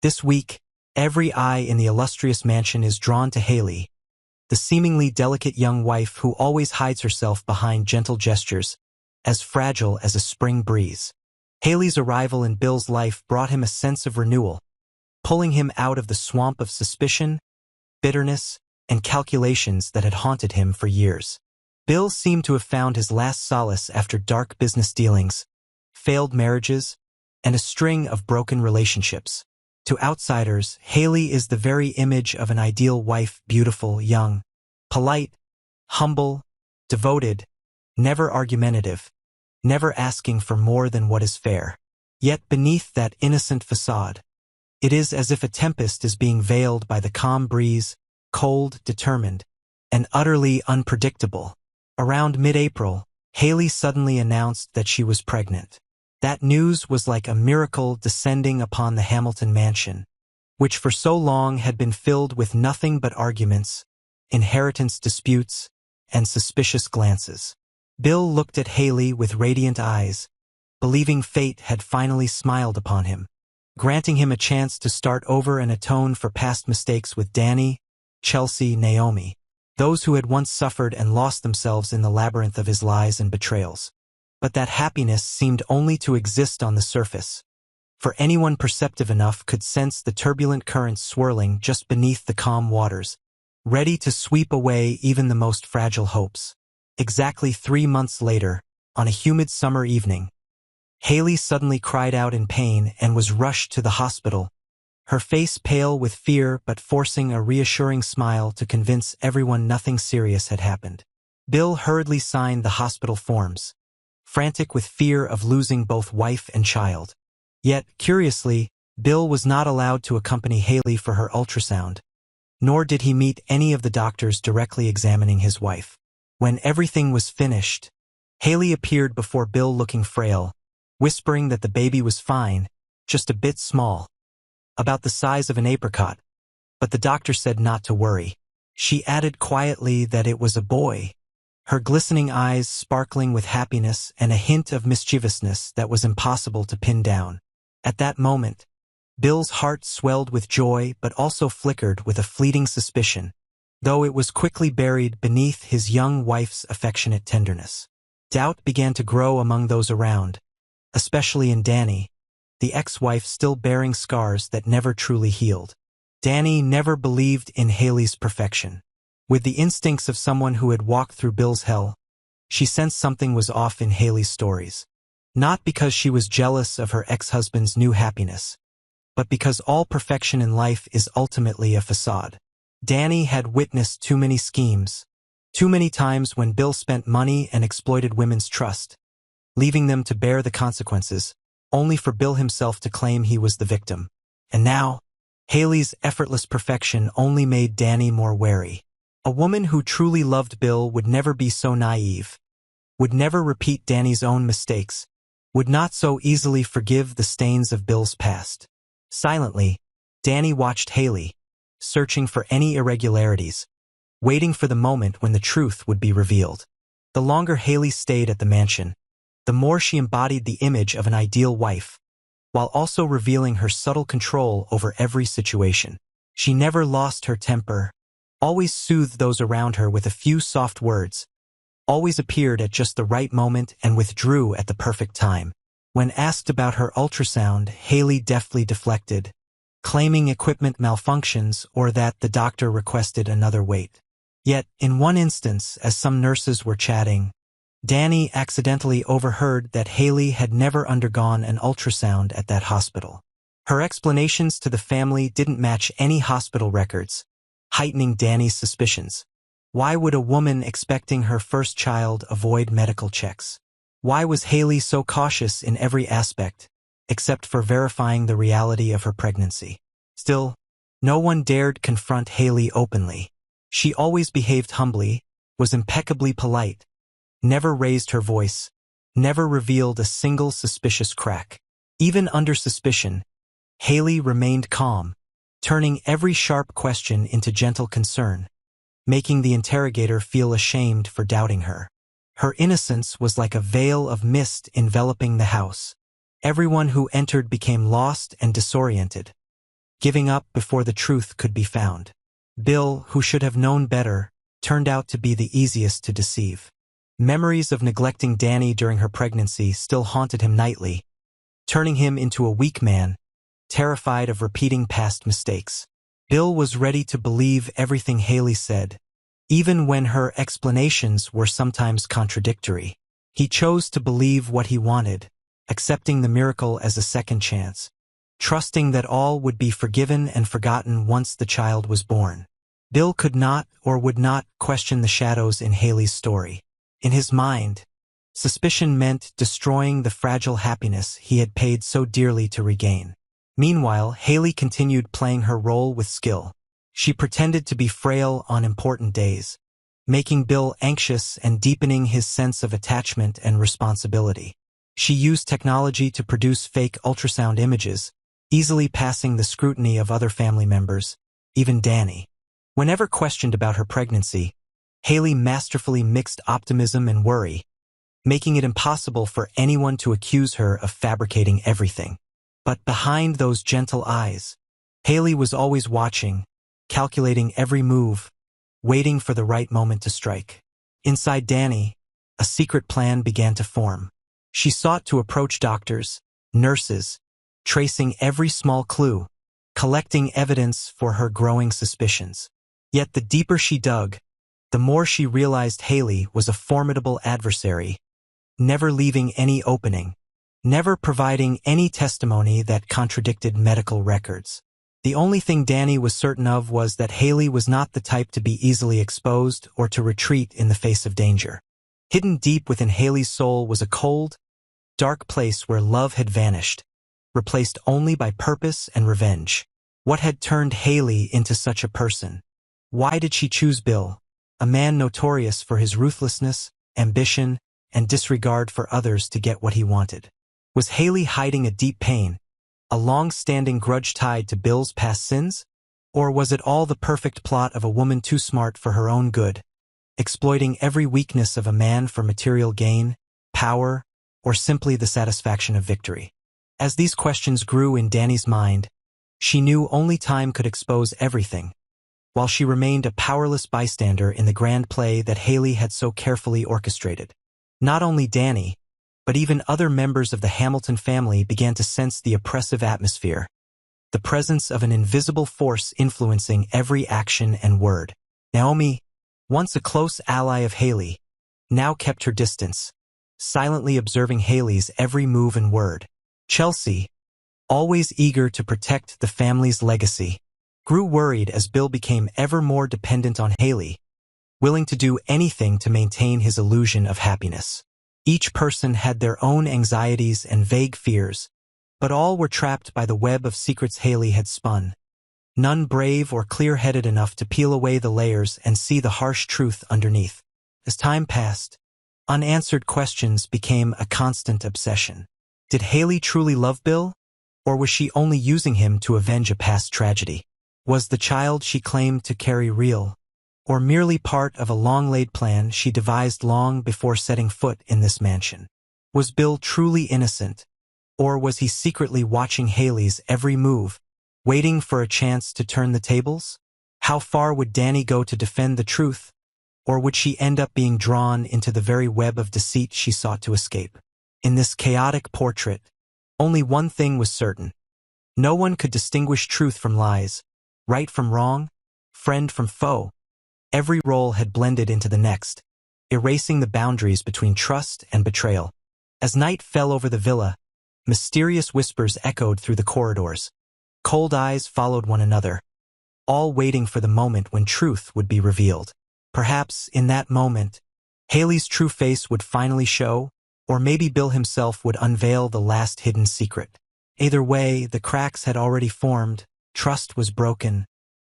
This week, every eye in the illustrious mansion is drawn to Haley, the seemingly delicate young wife who always hides herself behind gentle gestures, as fragile as a spring breeze. Haley's arrival in Bill's life brought him a sense of renewal, pulling him out of the swamp of suspicion, bitterness, and calculations that had haunted him for years. Bill seemed to have found his last solace after dark business dealings, failed marriages, and a string of broken relationships. To outsiders, Haley is the very image of an ideal wife, beautiful, young, polite, humble, devoted, never argumentative, never asking for more than what is fair. Yet beneath that innocent facade, it is as if a tempest is being veiled by the calm breeze, cold, determined, and utterly unpredictable. Around mid-April, Haley suddenly announced that she was pregnant. That news was like a miracle descending upon the Hamilton mansion, which for so long had been filled with nothing but arguments, inheritance disputes, and suspicious glances. Bill looked at Haley with radiant eyes, believing fate had finally smiled upon him, granting him a chance to start over and atone for past mistakes with Danny, Chelsea, Naomi, those who had once suffered and lost themselves in the labyrinth of his lies and betrayals. But that happiness seemed only to exist on the surface, for anyone perceptive enough could sense the turbulent currents swirling just beneath the calm waters, ready to sweep away even the most fragile hopes. Exactly 3 months later, on a humid summer evening, Haley suddenly cried out in pain and was rushed to the hospital, her face pale with fear but forcing a reassuring smile to convince everyone nothing serious had happened. Bill hurriedly signed the hospital forms, frantic with fear of losing both wife and child. Yet, curiously, Bill was not allowed to accompany Haley for her ultrasound, nor did he meet any of the doctors directly examining his wife. When everything was finished, Haley appeared before Bill looking frail, whispering that the baby was fine, just a bit small, about the size of an apricot, but the doctor said not to worry. She added quietly that it was a boy, her glistening eyes sparkling with happiness and a hint of mischievousness that was impossible to pin down. At that moment, Bill's heart swelled with joy but also flickered with a fleeting suspicion, though it was quickly buried beneath his young wife's affectionate tenderness. Doubt began to grow among those around, especially in Danny, the ex-wife still bearing scars that never truly healed. Danny never believed in Haley's perfection. With the instincts of someone who had walked through Bill's hell, she sensed something was off in Haley's stories. Not because she was jealous of her ex-husband's new happiness, but because all perfection in life is ultimately a facade. Danny had witnessed too many schemes, too many times when Bill spent money and exploited women's trust, leaving them to bear the consequences, only for Bill himself to claim he was the victim. And now, Haley's effortless perfection only made Danny more wary. A woman who truly loved Bill would never be so naive, would never repeat Danny's own mistakes, would not so easily forgive the stains of Bill's past. Silently, Danny watched Haley, searching for any irregularities, waiting for the moment when the truth would be revealed. The longer Haley stayed at the mansion, the more she embodied the image of an ideal wife, while also revealing her subtle control over every situation. She never lost her temper, always soothed those around her with a few soft words, always appeared at just the right moment and withdrew at the perfect time. When asked about her ultrasound, Haley deftly deflected, claiming equipment malfunctions or that the doctor requested another wait. Yet, in one instance, as some nurses were chatting, Danny accidentally overheard that Haley had never undergone an ultrasound at that hospital. Her explanations to the family didn't match any hospital records, heightening Danny's suspicions. Why would a woman expecting her first child avoid medical checks? Why was Haley so cautious in every aspect, except for verifying the reality of her pregnancy? Still, no one dared confront Haley openly. She always behaved humbly, was impeccably polite, never raised her voice, never revealed a single suspicious crack. Even under suspicion, Haley remained calm, turning every sharp question into gentle concern, making the interrogator feel ashamed for doubting her. Her innocence was like a veil of mist enveloping the house. Everyone who entered became lost and disoriented, giving up before the truth could be found. Bill, who should have known better, turned out to be the easiest to deceive. Memories of neglecting Danny during her pregnancy still haunted him nightly, turning him into a weak man, terrified of repeating past mistakes. Bill was ready to believe everything Haley said, even when her explanations were sometimes contradictory. He chose to believe what he wanted, accepting the miracle as a second chance, trusting that all would be forgiven and forgotten once the child was born. Bill could not or would not question the shadows in Haley's story. In his mind, suspicion meant destroying the fragile happiness he had paid so dearly to regain. Meanwhile, Haley continued playing her role with skill. She pretended to be frail on important days, making Bill anxious and deepening his sense of attachment and responsibility. She used technology to produce fake ultrasound images, easily passing the scrutiny of other family members, even Danny. Whenever questioned about her pregnancy, Haley masterfully mixed optimism and worry, making it impossible for anyone to accuse her of fabricating everything. But behind those gentle eyes, Haley was always watching, calculating every move, waiting for the right moment to strike. Inside Danny, a secret plan began to form. She sought to approach doctors, nurses, tracing every small clue, collecting evidence for her growing suspicions. Yet the deeper she dug, the more she realized Haley was a formidable adversary, never leaving any opening, never providing any testimony that contradicted medical records. The only thing Danny was certain of was that Haley was not the type to be easily exposed or to retreat in the face of danger. Hidden deep within Haley's soul was a cold, dark place where love had vanished, replaced only by purpose and revenge. What had turned Haley into such a person? Why did she choose Bill, a man notorious for his ruthlessness, ambition, and disregard for others to get what he wanted? Was Haley hiding a deep pain, a long-standing grudge tied to Bill's past sins? Or was it all the perfect plot of a woman too smart for her own good, exploiting every weakness of a man for material gain, power, or simply the satisfaction of victory? As these questions grew in Danny's mind, she knew only time could expose everything, while she remained a powerless bystander in the grand play that Haley had so carefully orchestrated. Not only Danny, but even other members of the Hamilton family began to sense the oppressive atmosphere, the presence of an invisible force influencing every action and word. Naomi, once a close ally of Haley, now kept her distance, silently observing Haley's every move and word. Chelsea, always eager to protect the family's legacy, grew worried as Bill became ever more dependent on Haley, willing to do anything to maintain his illusion of happiness. Each person had their own anxieties and vague fears, but all were trapped by the web of secrets Haley had spun. None brave or clear-headed enough to peel away the layers and see the harsh truth underneath. As time passed, unanswered questions became a constant obsession. Did Haley truly love Bill, or was she only using him to avenge a past tragedy? Was the child she claimed to carry real, or merely part of a long-laid plan she devised long before setting foot in this mansion? Was Bill truly innocent, or was he secretly watching Haley's every move, waiting for a chance to turn the tables? How far would Danny go to defend the truth, or would she end up being drawn into the very web of deceit she sought to escape? In this chaotic portrait, only one thing was certain. No one could distinguish truth from lies, right from wrong, friend from foe. Every role had blended into the next, erasing the boundaries between trust and betrayal. As night fell over the villa, mysterious whispers echoed through the corridors. Cold eyes followed one another, all waiting for the moment when truth would be revealed. Perhaps, in that moment, Haley's true face would finally show, or maybe Bill himself would unveil the last hidden secret. Either way, the cracks had already formed, trust was broken,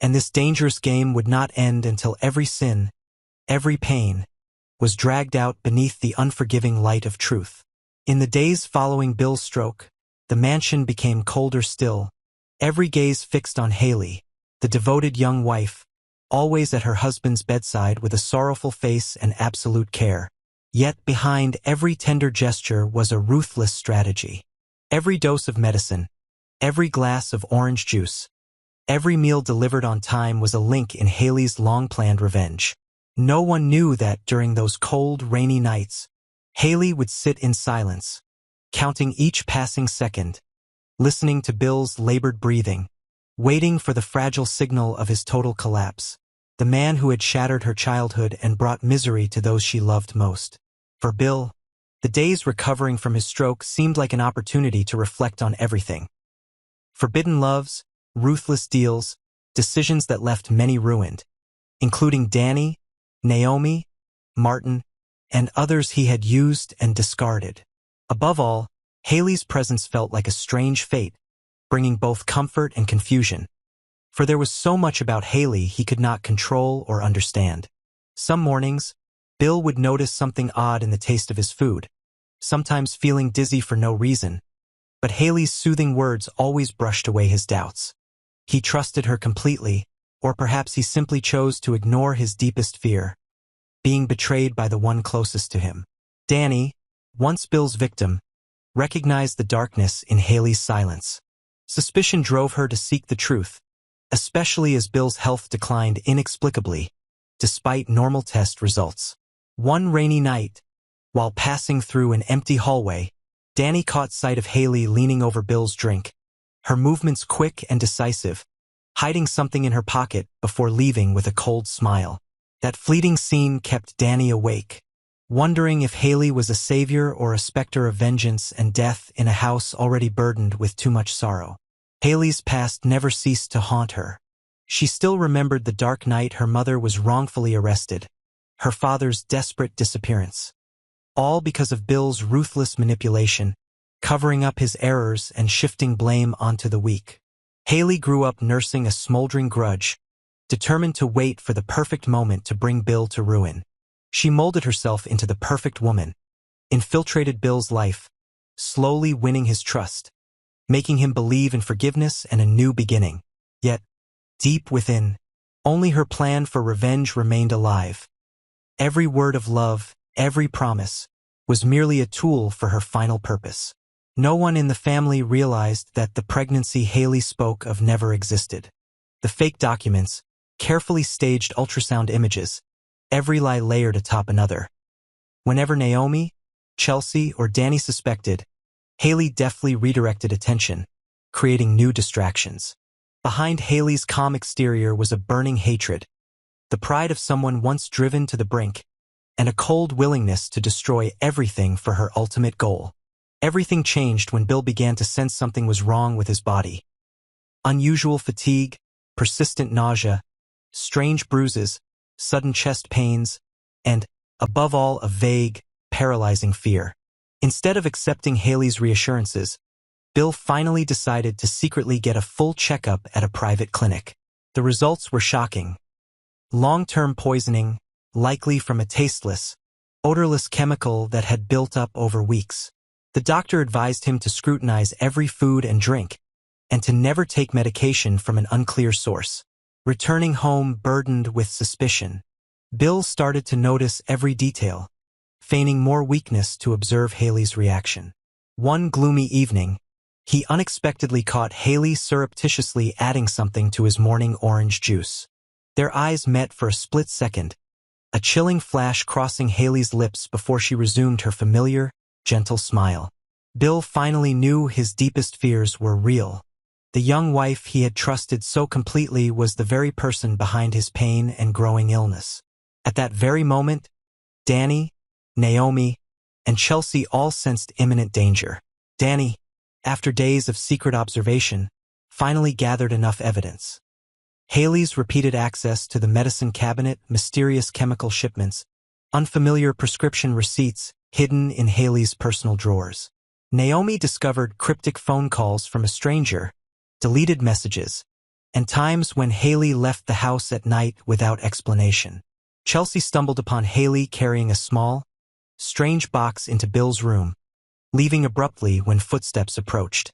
and this dangerous game would not end until every sin, every pain, was dragged out beneath the unforgiving light of truth. In the days following Bill's stroke, the mansion became colder still, every gaze fixed on Haley, the devoted young wife, always at her husband's bedside with a sorrowful face and absolute care. Yet behind every tender gesture was a ruthless strategy. Every dose of medicine, every glass of orange juice, Every meal delivered on time was a link in Haley's long-planned revenge. No one knew that during those cold, rainy nights, Haley would sit in silence, counting each passing second, listening to Bill's labored breathing, waiting for the fragile signal of his total collapse. The man who had shattered her childhood and brought misery to those she loved most. For Bill, the days recovering from his stroke seemed like an opportunity to reflect on everything. Forbidden loves, ruthless deals, decisions that left many ruined, including Danny, Naomi, Martin, and others he had used and discarded. Above all, Haley's presence felt like a strange fate, bringing both comfort and confusion. For there was so much about Haley he could not control or understand. Some mornings, Bill would notice something odd in the taste of his food, sometimes feeling dizzy for no reason, but Haley's soothing words always brushed away his doubts. He trusted her completely, or perhaps he simply chose to ignore his deepest fear, being betrayed by the one closest to him. Danny, once Bill's victim, recognized the darkness in Haley's silence. Suspicion drove her to seek the truth, especially as Bill's health declined inexplicably, despite normal test results. One rainy night, while passing through an empty hallway, Danny caught sight of Haley leaning over Bill's drink, her movements quick and decisive, hiding something in her pocket before leaving with a cold smile. That fleeting scene kept Danny awake, wondering if Haley was a savior or a specter of vengeance and death in a house already burdened with too much sorrow. Haley's past never ceased to haunt her. She still remembered the dark night her mother was wrongfully arrested, her father's desperate disappearance. All because of Bill's ruthless manipulation, covering up his errors and shifting blame onto the weak. Haley grew up nursing a smoldering grudge, determined to wait for the perfect moment to bring Bill to ruin. She molded herself into the perfect woman, infiltrated Bill's life, slowly winning his trust, making him believe in forgiveness and a new beginning. Yet, deep within, only her plan for revenge remained alive. Every word of love, every promise, was merely a tool for her final purpose. No one in the family realized that the pregnancy Haley spoke of never existed. The fake documents, carefully staged ultrasound images, every lie layered atop another. Whenever Naomi, Chelsea, or Danny suspected, Haley deftly redirected attention, creating new distractions. Behind Haley's calm exterior was a burning hatred, the pride of someone once driven to the brink, and a cold willingness to destroy everything for her ultimate goal. Everything changed when Bill began to sense something was wrong with his body. Unusual fatigue, persistent nausea, strange bruises, sudden chest pains, and, above all, a vague, paralyzing fear. Instead of accepting Haley's reassurances, Bill finally decided to secretly get a full checkup at a private clinic. The results were shocking. Long-term poisoning, likely from a tasteless, odorless chemical that had built up over weeks. The doctor advised him to scrutinize every food and drink, and to never take medication from an unclear source. Returning home burdened with suspicion, Bill started to notice every detail, feigning more weakness to observe Haley's reaction. One gloomy evening, he unexpectedly caught Haley surreptitiously adding something to his morning orange juice. Their eyes met for a split second, a chilling flash crossing Haley's lips before she resumed her familiar, gentle smile. Bill finally knew his deepest fears were real. The young wife he had trusted so completely was the very person behind his pain and growing illness. At that very moment, Danny, Naomi, and Chelsea all sensed imminent danger. Danny, after days of secret observation, finally gathered enough evidence. Haley's repeated access to the medicine cabinet, mysterious chemical shipments, unfamiliar prescription receipts hidden in Haley's personal drawers. Naomi discovered cryptic phone calls from a stranger, deleted messages, and times when Haley left the house at night without explanation. Chelsea stumbled upon Haley carrying a small, strange box into Bill's room, leaving abruptly when footsteps approached.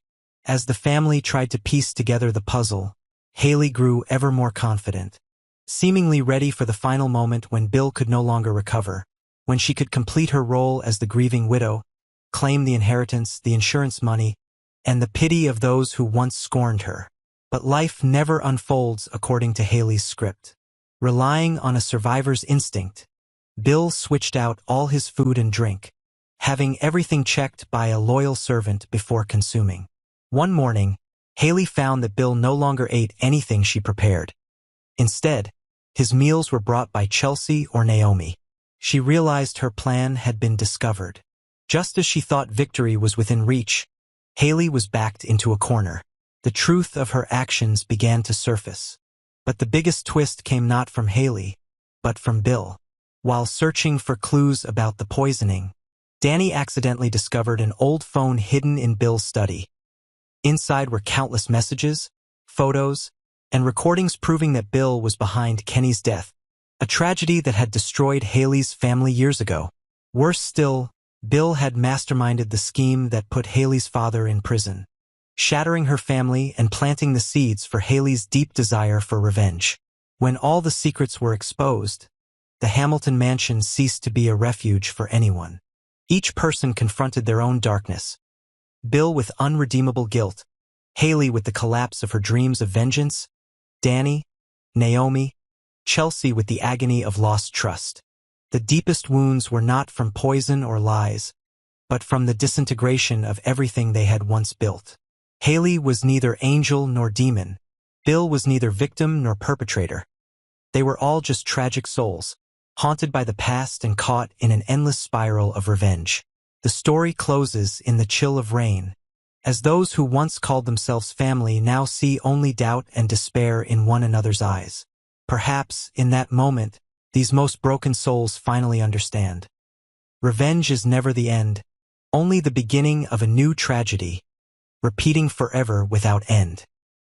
As the family tried to piece together the puzzle, Haley grew ever more confident, seemingly ready for the final moment when Bill could no longer recover, when she could complete her role as the grieving widow, claim the inheritance, the insurance money, and the pity of those who once scorned her. But life never unfolds according to Haley's script. Relying on a survivor's instinct, Bill switched out all his food and drink, having everything checked by a loyal servant before consuming. One morning, Haley found that Bill no longer ate anything she prepared. Instead, his meals were brought by Chelsea or Naomi. She realized her plan had been discovered. Just as she thought victory was within reach, Haley was backed into a corner. The truth of her actions began to surface. But the biggest twist came not from Haley, but from Bill. While searching for clues about the poisoning, Danny accidentally discovered an old phone hidden in Bill's study. Inside were countless messages, photos, and recordings proving that Bill was behind Kenny's death, a tragedy that had destroyed Haley's family years ago. Worse still, Bill had masterminded the scheme that put Haley's father in prison, shattering her family and planting the seeds for Haley's deep desire for revenge. When all the secrets were exposed, the Hamilton mansion ceased to be a refuge for anyone. Each person confronted their own darkness. Bill with unredeemable guilt, Haley with the collapse of her dreams of vengeance, Danny, Naomi, Chelsea with the agony of lost trust. The deepest wounds were not from poison or lies, but from the disintegration of everything they had once built. Haley was neither angel nor demon. Bill was neither victim nor perpetrator. They were all just tragic souls, haunted by the past and caught in an endless spiral of revenge. The story closes in the chill of rain, as those who once called themselves family now see only doubt and despair in one another's eyes. Perhaps, in that moment, these most broken souls finally understand. Revenge is never the end, only the beginning of a new tragedy, repeating forever without end.